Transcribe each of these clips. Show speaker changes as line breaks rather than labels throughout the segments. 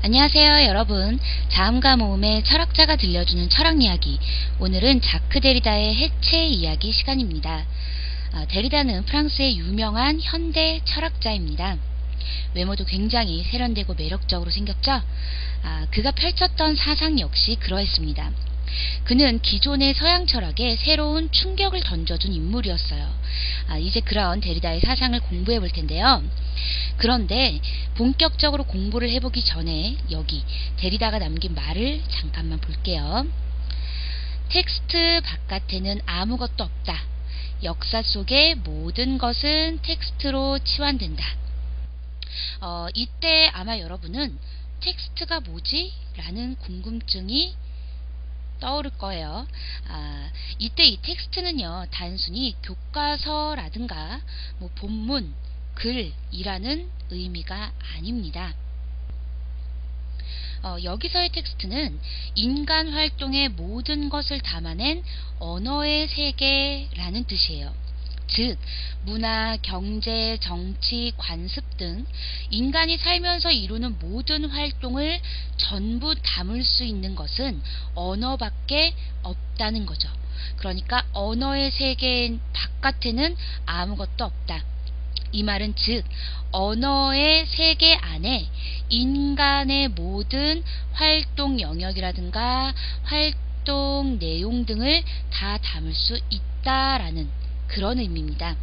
안녕하세요 여러분. 자음과 모음의 철학자가 들려주는 철학 이야기. 오늘은 자크 데리다의 해체 이야기 시간입니다. 데리다는 프랑스의 유명한 현대 철학자입니다. 외모도 굉장히 세련되고 매력적으로 생겼죠. 그가 펼쳤던 사상 역시 그러했습니다. 그는 기존의 서양 철학에 새로운 충격을 던져준 인물이었어요. 이제 그런 데리다의 사상을 공부해 볼 텐데요. 그런데 본격적으로 공부를 해보기 전에 여기 데리다가 남긴 말을 잠깐만 볼게요. 텍스트 바깥에는 아무것도 없다. 역사 속의 모든 것은 텍스트로 치환된다. 이때 아마 여러분은 텍스트가 뭐지? 라는 궁금증이 떠오를 거예요. 이때 이 텍스트는요, 단순히 교과서라든가 본문, 글이라는 의미가 아닙니다. 여기서의 텍스트는 인간 활동의 모든 것을 담아낸 언어의 세계라는 뜻이에요. 즉, 문화, 경제, 정치, 관습 등 인간이 살면서 이루는 모든 활동을 전부 담을 수 있는 것은 언어밖에 없다는 거죠. 그러니까 언어의 세계 바깥에는 아무것도 없다. 이 말은 즉 언어의 세계 안에 인간의 모든 활동 영역이라든가 활동 내용 등을 다 담을 수 있다라는 그런 의미입니다.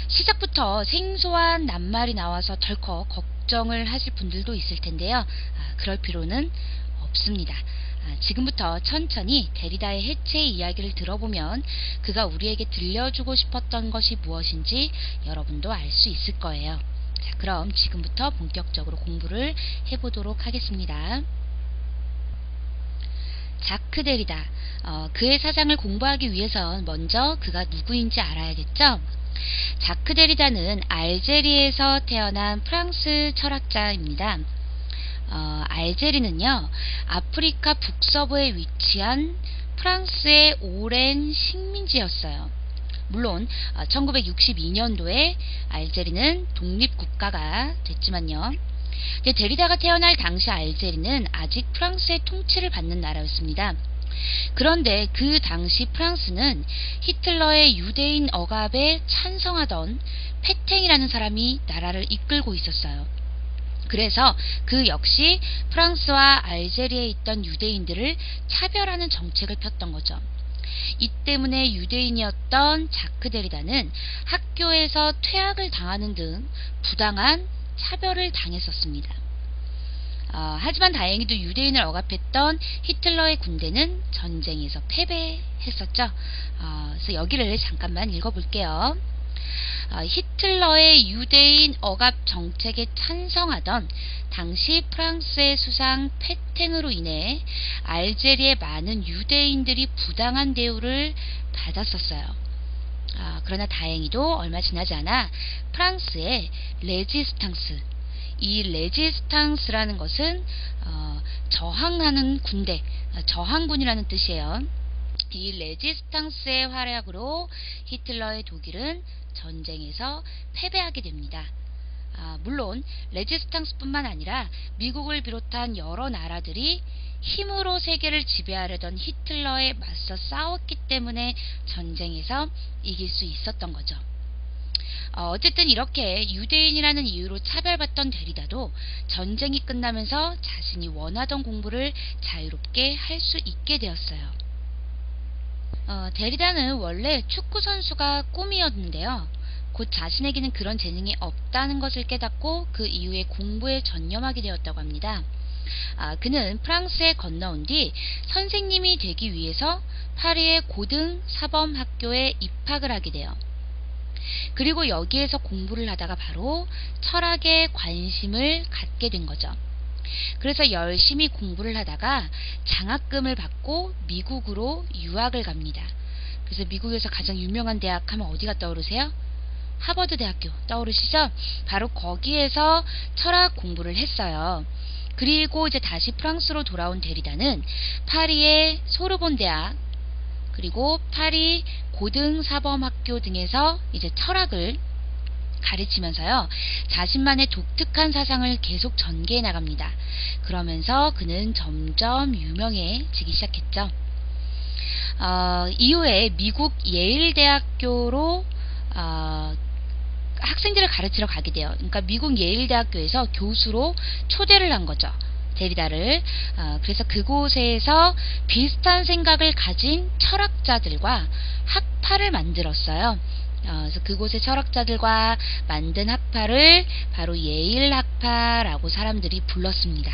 시작부터 생소한 낱말이 나와서 덜컥 걱정을 하실 분들도 있을 텐데요. 그럴 필요는 없습니다. 지금부터 천천히 데리다의 해체 이야기를 들어보면 그가 우리에게 들려주고 싶었던 것이 무엇인지 여러분도 알 수 있을 거예요. 자, 그럼 지금부터 본격적으로 공부를 해보도록 하겠습니다. 자크 데리다. 그의 사상을 공부하기 위해선 먼저 그가 누구인지 알아야겠죠? 자크 데리다는 알제리에서 태어난 프랑스 철학자입니다. 알제리는요, 아프리카 북서부에 위치한 프랑스의 오랜 식민지였어요. 물론 1962년도에 알제리는 독립국가가 됐지만요. 데리다가 태어날 당시 알제리는 아직 프랑스의 통치를 받는 나라였습니다. 그런데 그 당시 프랑스는 히틀러의 유대인 억압에 찬성하던 페탱이라는 사람이 나라를 이끌고 있었어요. 그래서 그 역시 프랑스와 알제리에 있던 유대인들을 차별하는 정책을 폈던 거죠. 이 때문에 유대인이었던 자크 데리다는 학교에서 퇴학을 당하는 등 부당한 차별을 당했었습니다. 하지만 다행히도 유대인을 억압했던 히틀러의 군대는 전쟁에서 패배했었죠. 그래서 여기를 잠깐만 읽어볼게요. 히틀러의 유대인 억압 정책에 찬성하던 당시 프랑스의 수상 페탱으로 인해 알제리의 많은 유대인들이 부당한 대우를 받았었어요. 그러나 다행히도 얼마 지나지 않아 프랑스의 레지스탕스, 이 레지스탕스라는 것은 저항하는 군대, 저항군이라는 뜻이에요. 이 레지스탕스의 활약으로 히틀러의 독일은 전쟁에서 패배하게 됩니다. 물론 레지스탕스뿐만 아니라 미국을 비롯한 여러 나라들이 힘으로 세계를 지배하려던 히틀러에 맞서 싸웠기 때문에 전쟁에서 이길 수 있었던 거죠. 어쨌든 이렇게 유대인이라는 이유로 차별받던 데리다도 전쟁이 끝나면서 자신이 원하던 공부를 자유롭게 할 수 있게 되었어요. 데리다는 원래 축구 선수가 꿈이었는데요. 곧 자신에게는 그런 재능이 없다는 것을 깨닫고 그 이후에 공부에 전념하게 되었다고 합니다. 그는 프랑스에 건너온 뒤 선생님이 되기 위해서 파리의 고등 사범학교에 입학을 하게 돼요. 그리고 여기에서 공부를 하다가 바로 철학에 관심을 갖게 된 거죠. 그래서 열심히 공부를 하다가 장학금을 받고 미국으로 유학을 갑니다. 그래서 미국에서 가장 유명한 대학 하면 어디가 떠오르세요? 하버드 대학교 떠오르시죠? 바로 거기에서 철학 공부를 했어요. 그리고 이제 다시 프랑스로 돌아온 데리다는 파리의 소르본 대학, 그리고 파리 고등사범학교 등에서 이제 철학을 가르치면서요, 자신만의 독특한 사상을 계속 전개해 나갑니다. 그러면서 그는 점점 유명해지기 시작했죠. 이후에 미국 예일대학교로 학생들을 가르치러 가게 돼요. 그러니까 미국 예일대학교에서 교수로 초대를 한 거죠. 데리다를. 그래서 그곳에서 비슷한 생각을 가진 철학자들과 학파를 만들었어요. 그래서 그곳의 철학자들과 만든 학파를 바로 예일 학파라고 사람들이 불렀습니다.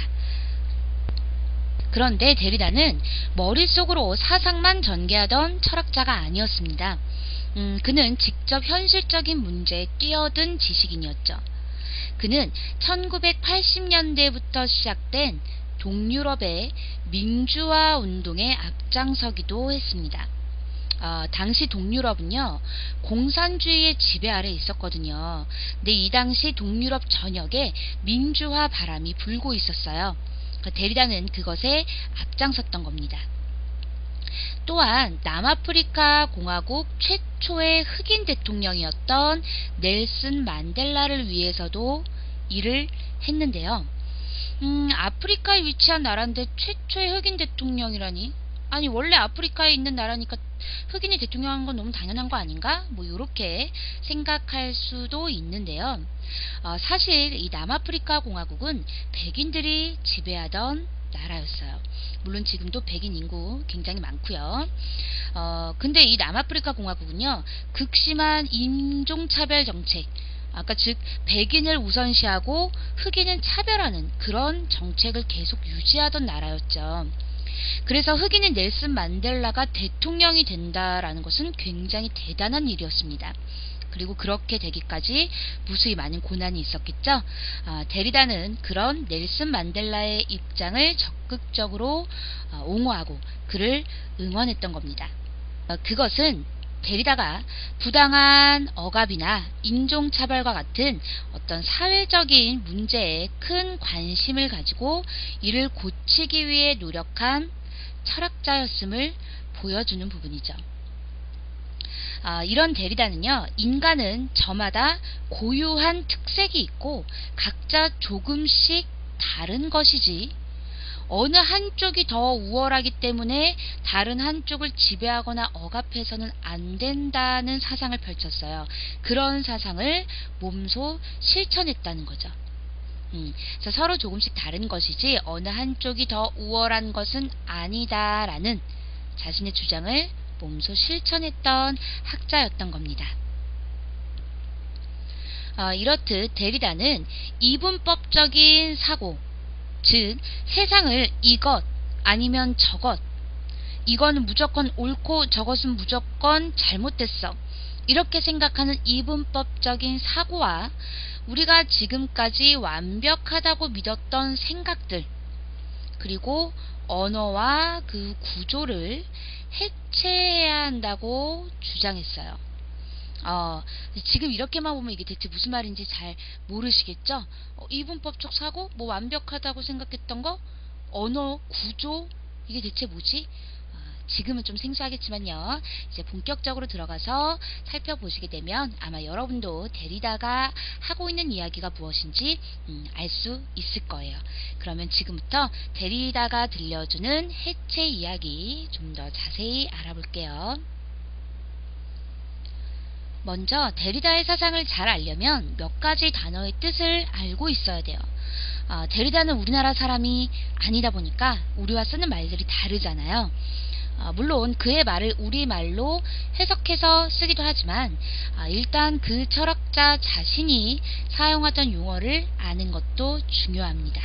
그런데 데리다는 머릿속으로 사상만 전개하던 철학자가 아니었습니다. 그는 직접 현실적인 문제에 뛰어든 지식인이었죠. 그는 1980년대부터 시작된 동유럽의 민주화 운동에 앞장서기도 했습니다. 당시 동유럽은요, 공산주의의 지배 아래 있었거든요. 근데 이 당시 동유럽 전역에 민주화 바람이 불고 있었어요. 데리다는 그것에 앞장섰던 겁니다. 또한 남아프리카 공화국 최초의 흑인 대통령이었던 넬슨 만델라를 위해서도 일을 했는데요. 아프리카에 위치한 나라인데 최초의 흑인 대통령이라니? 아니, 원래 아프리카에 있는 나라니까 흑인이 대통령한 건 너무 당연한 거 아닌가? 뭐 이렇게 생각할 수도 있는데요. 사실 이 남아프리카 공화국은 백인들이 지배하던 나라였어요. 물론 지금도 백인 인구 굉장히 많고요. 근데 이 남아프리카 공화국은요, 극심한 인종차별 정책, 아까 즉 백인을 우선시하고 흑인은 차별하는 그런 정책을 계속 유지하던 나라였죠. 그래서 흑인인 넬슨 만델라가 대통령이 된다라는 것은 굉장히 대단한 일이었습니다. 그리고 그렇게 되기까지 무수히 많은 고난이 있었겠죠. 데리다는 그런 넬슨 만델라의 입장을 적극적으로 옹호하고 그를 응원했던 겁니다. 그것은 데리다가 부당한 억압이나 인종차별과 같은 어떤 사회적인 문제에 큰 관심을 가지고 이를 고치기 위해 노력한 철학자였음을 보여주는 부분이죠. 이런 데리다는요, 인간은 저마다 고유한 특색이 있고 각자 조금씩 다른 것이지 어느 한쪽이 더 우월하기 때문에 다른 한쪽을 지배하거나 억압해서는 안 된다는 사상을 펼쳤어요. 그런 사상을 몸소 실천했다는 거죠. 그래서 서로 조금씩 다른 것이지 어느 한쪽이 더 우월한 것은 아니다라는 자신의 주장을 몸소 실천했던 학자였던 겁니다. 이렇듯 데리다는 이분법적인 사고, 즉 세상을 이것 아니면 저것, 이거는 무조건 옳고 저것은 무조건 잘못됐어, 이렇게 생각하는 이분법적인 사고와 우리가 지금까지 완벽하다고 믿었던 생각들, 그리고 언어와 그 구조를 해체해야 한다고 주장했어요. 지금 이렇게만 보면 이게 대체 무슨 말인지 잘 모르시겠죠? 이분법적 사고, 뭐 완벽하다고 생각했던 거, 언어, 구조, 이게 대체 뭐지? 지금은 좀 생소하겠지만요, 이제 본격적으로 들어가서 살펴보시게 되면 아마 여러분도 데리다가 하고 있는 이야기가 무엇인지 알 수 있을 거예요. 그러면 지금부터 데리다가 들려주는 해체 이야기 좀 더 자세히 알아볼게요. 먼저 데리다의 사상을 잘 알려면 몇 가지 단어의 뜻을 알고 있어야 돼요. 데리다는 우리나라 사람이 아니다 보니까 우리와 쓰는 말들이 다르잖아요. 물론 그의 말을 우리말로 해석해서 쓰기도 하지만 일단 그 철학자 자신이 사용하던 용어를 아는 것도 중요합니다.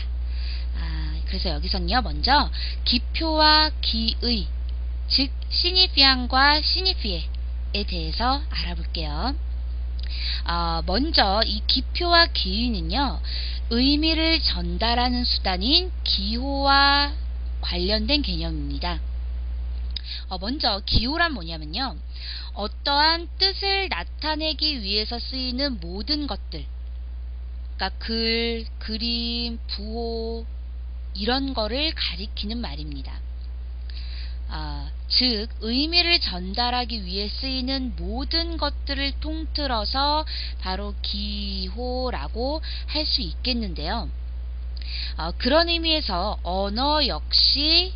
그래서 여기서는요, 먼저 기표와 기의, 즉 시니피안과 시니피에에 대해서 알아볼게요. 먼저 이 기표와 기의는요, 의미를 전달하는 수단인 기호와 관련된 개념입니다. 먼저 기호란 뭐냐면요, 어떠한 뜻을 나타내기 위해서 쓰이는 모든 것들, 그러니까 글, 그림, 부호, 이런 거를 가리키는 말입니다. 즉 의미를 전달하기 위해 쓰이는 모든 것들을 통틀어서 바로 기호라고 할 수 있겠는데요. 그런 의미에서 언어 역시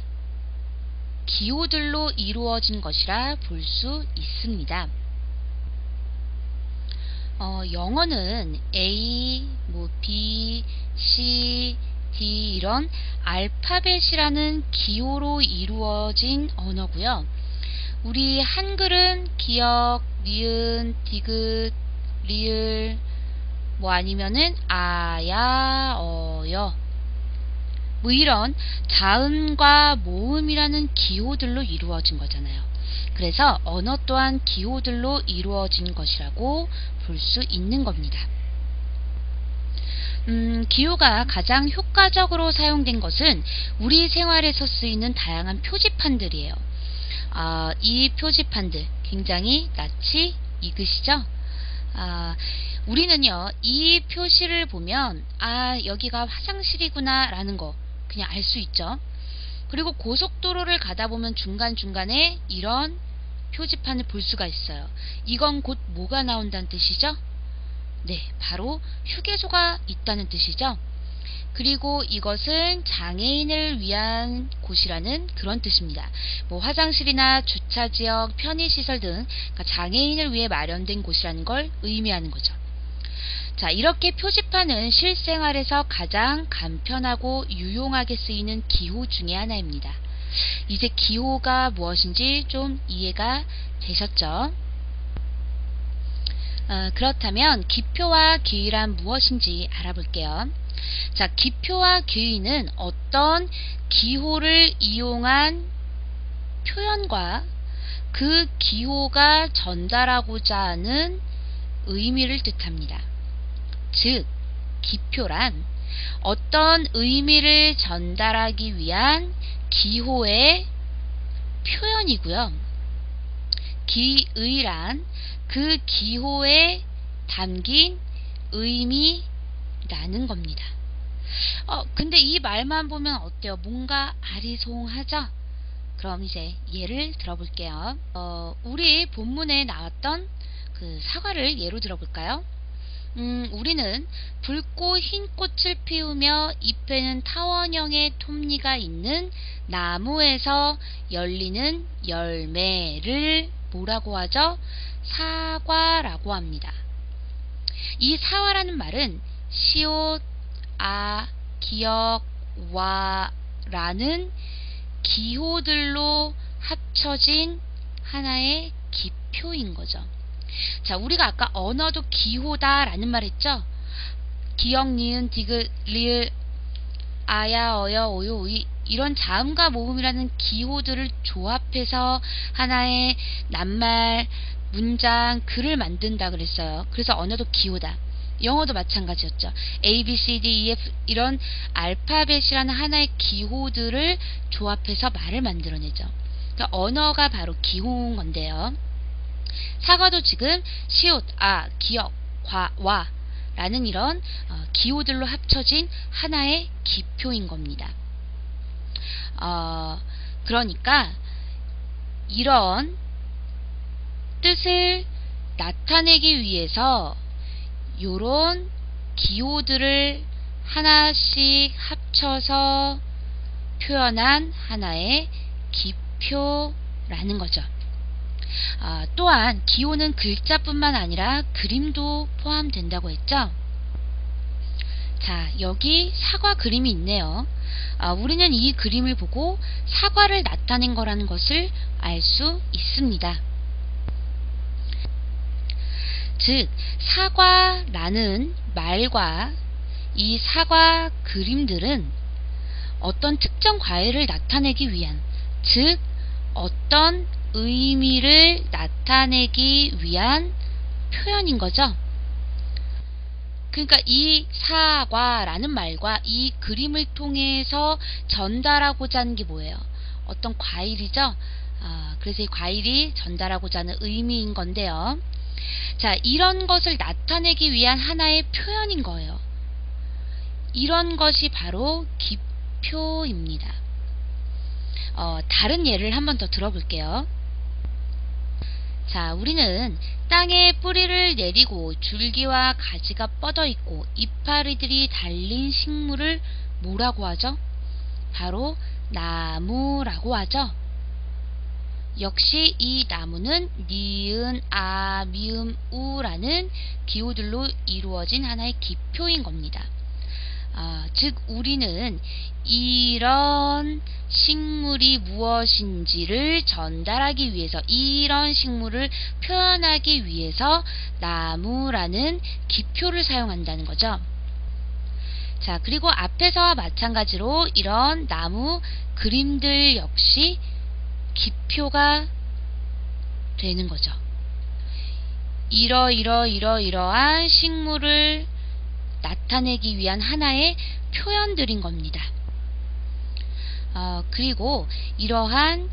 기호들로 이루어진 것이라 볼 수 있습니다. 영어는 A, B, C, D 이런 알파벳이라는 기호로 이루어진 언어고요. 우리 한글은 기역, 니은, 디귿, 리을, 아니면은 아야, 어여 이런 자음과 모음이라는 기호들로 이루어진 거잖아요. 그래서 언어 또한 기호들로 이루어진 것이라고 볼 수 있는 겁니다. 기호가 가장 효과적으로 사용된 것은 우리 생활에서 쓰이는 다양한 표지판들이에요. 이 표지판들 굉장히 낯이 익으시죠? 우리는요, 이 표시를 보면 여기가 화장실이구나 라는 거 그냥 알 수 있죠. 그리고 고속도로를 가다 보면 중간중간에 이런 표지판을 볼 수가 있어요. 이건 곧 뭐가 나온다는 뜻이죠? 네, 바로 휴게소가 있다는 뜻이죠. 그리고 이것은 장애인을 위한 곳이라는 그런 뜻입니다. 화장실이나 주차지역, 편의시설 등 장애인을 위해 마련된 곳이라는 걸 의미하는 거죠. 자, 이렇게 표지판은 실생활에서 가장 간편하고 유용하게 쓰이는 기호 중에 하나입니다. 이제 기호가 무엇인지 좀 이해가 되셨죠? 그렇다면 기표와 기의란 무엇인지 알아볼게요. 자, 기표와 기의는 어떤 기호를 이용한 표현과 그 기호가 전달하고자 하는 의미를 뜻합니다. 즉, 기표란 어떤 의미를 전달하기 위한 기호의 표현이고요. 기의란 그 기호에 담긴 의미라는 겁니다. 근데 이 말만 보면 어때요? 뭔가 아리송하죠? 그럼 이제 예를 들어볼게요. 우리 본문에 나왔던 그 사과를 예로 들어볼까요? 우리는 붉고 흰 꽃을 피우며 잎에는 타원형의 톱니가 있는 나무에서 열리는 열매를 뭐라고 하죠? 사과라고 합니다. 이 사과라는 말은 시옷, 기역, 라는 기호들로 합쳐진 하나의 기표인 거죠. 자, 우리가 아까 언어도 기호다 라는 말 했죠? 기역, 니은, 디귿, 리을, 아야, 어여, 오요, 오이 이런 자음과 모음이라는 기호들을 조합해서 하나의 낱말, 문장, 글을 만든다 그랬어요. 그래서 언어도 기호다. 영어도 마찬가지였죠. A, B, C, D, E, F 이런 알파벳이라는 하나의 기호들을 조합해서 말을 만들어내죠. 그러니까 언어가 바로 기호인 건데요. 사과도 지금 시옷, 기역, 와 라는 이런 기호들로 합쳐진 하나의 기표인 겁니다. 그러니까 이런 뜻을 나타내기 위해서 요런 기호들을 하나씩 합쳐서 표현한 하나의 기표라는 거죠. 또한 기호는 글자뿐만 아니라 그림도 포함된다고 했죠. 자, 여기 사과 그림이 있네요. 우리는 이 그림을 보고 사과를 나타낸 거라는 것을 알 수 있습니다. 즉, 사과라는 말과 이 사과 그림들은 어떤 특정 과일을 나타내기 위한, 즉 어떤 의미를 나타내기 위한 표현인 거죠. 그러니까 이 사과라는 말과 이 그림을 통해서 전달하고자 하는 게 뭐예요? 어떤 과일이죠. 그래서 이 과일이 전달하고자 하는 의미인 건데요. 자, 이런 것을 나타내기 위한 하나의 표현인 거예요. 이런 것이 바로 기표입니다. 다른 예를 한번 더 들어볼게요. 자, 우리는 땅에 뿌리를 내리고 줄기와 가지가 뻗어 있고 이파리들이 달린 식물을 뭐라고 하죠? 바로 나무라고 하죠. 역시 이 나무는 니은, 아, 미음, 우라는 기호들로 이루어진 하나의 기표인 겁니다. 즉 우리는 이런 식물이 무엇인지를 전달하기 위해서, 이런 식물을 표현하기 위해서 나무라는 기표를 사용한다는 거죠. 자, 그리고 앞에서와 마찬가지로 이런 나무 그림들 역시 기표가 되는 거죠. 이러한 식물을 나타내기 위한 하나의 표현들인 겁니다. 그리고 이러한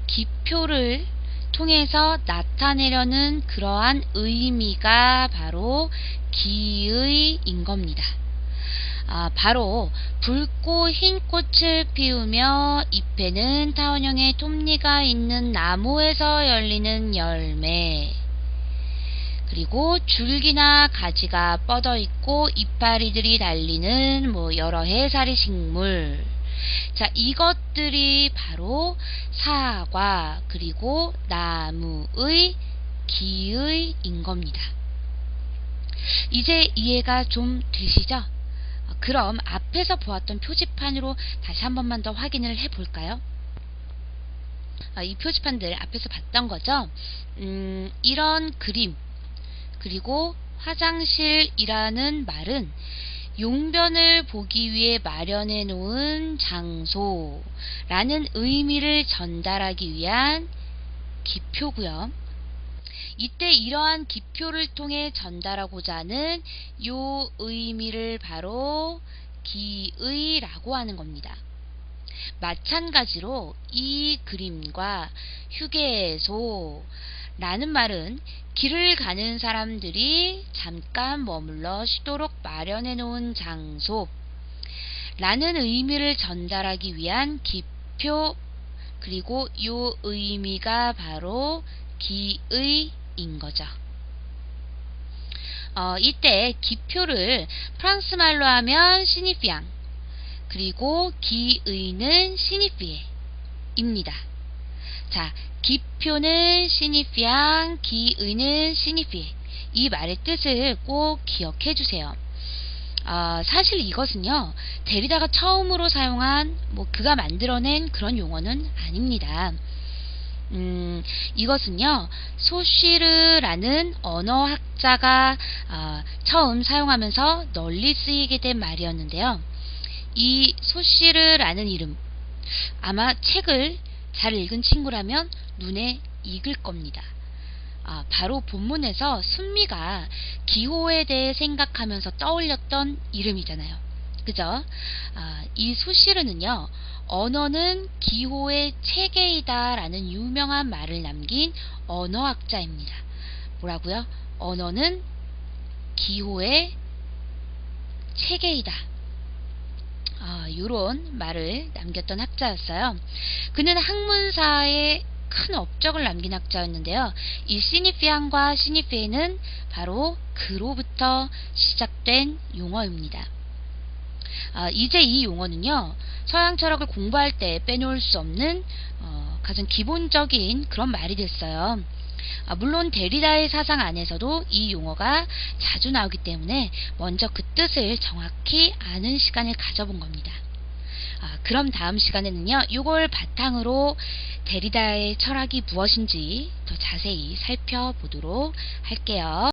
기표를 통해서 나타내려는 그러한 의미가 바로 기의인 겁니다. 바로 붉고 흰 꽃을 피우며 잎에는 타원형의 톱니가 있는 나무에서 열리는 열매, 그리고 줄기나 가지가 뻗어 있고 이파리들이 달리는 여러 해살이 식물. 자, 이것들이 바로 사과 그리고 나무의 기의인 겁니다. 이제 이해가 좀 되시죠? 그럼 앞에서 보았던 표지판으로 다시 한 번만 더 확인을 해 볼까요? 이 표지판들 앞에서 봤던 거죠? 이런 그림, 그리고 화장실이라는 말은 용변을 보기 위해 마련해 놓은 장소라는 의미를 전달하기 위한 기표고요. 이때 이러한 기표를 통해 전달하고자 하는 요 의미를 바로 기의라고 하는 겁니다. 마찬가지로 이 그림과 휴게소 라는 말은 길을 가는 사람들이 잠깐 머물러 쉬도록 마련해 놓은 장소 라는 의미를 전달하기 위한 기표, 그리고 요 의미가 바로 기의인 거죠. 이때 기표를 프랑스 말로 하면 시니피앙, 그리고 기의는 시니피에입니다. 자, 기표는 시니피앙, 기의는 시니피에. 이 말의 뜻을 꼭 기억해 주세요. 사실 이것은요, 데리다가 처음으로 사용한 그가 만들어낸 그런 용어는 아닙니다. 이것은요, 소쉬르라는 언어학자가 처음 사용하면서 널리 쓰이게 된 말이었는데요. 이 소쉬르라는 이름, 아마 책을 잘 읽은 친구라면 눈에 익을 겁니다. 바로 본문에서 순미가 기호에 대해 생각하면서 떠올렸던 이름이잖아요. 그죠? 이 소쉬르는요, 언어는 기호의 체계이다 라는 유명한 말을 남긴 언어학자입니다. 뭐라고요? 언어는 기호의 체계이다. 이런 말을 남겼던 학자였어요. 그는 학문사에 큰 업적을 남긴 학자였는데요. 이 시니피앙과 시니피에는 바로 그로부터 시작된 용어입니다. 이제 이 용어는요, 서양 철학을 공부할 때 빼놓을 수 없는 가장 기본적인 그런 말이 됐어요. 물론 데리다의 사상 안에서도 이 용어가 자주 나오기 때문에 먼저 그 뜻을 정확히 아는 시간을 가져본 겁니다. 그럼 다음 시간에는요, 이걸 바탕으로 데리다의 철학이 무엇인지 더 자세히 살펴보도록 할게요.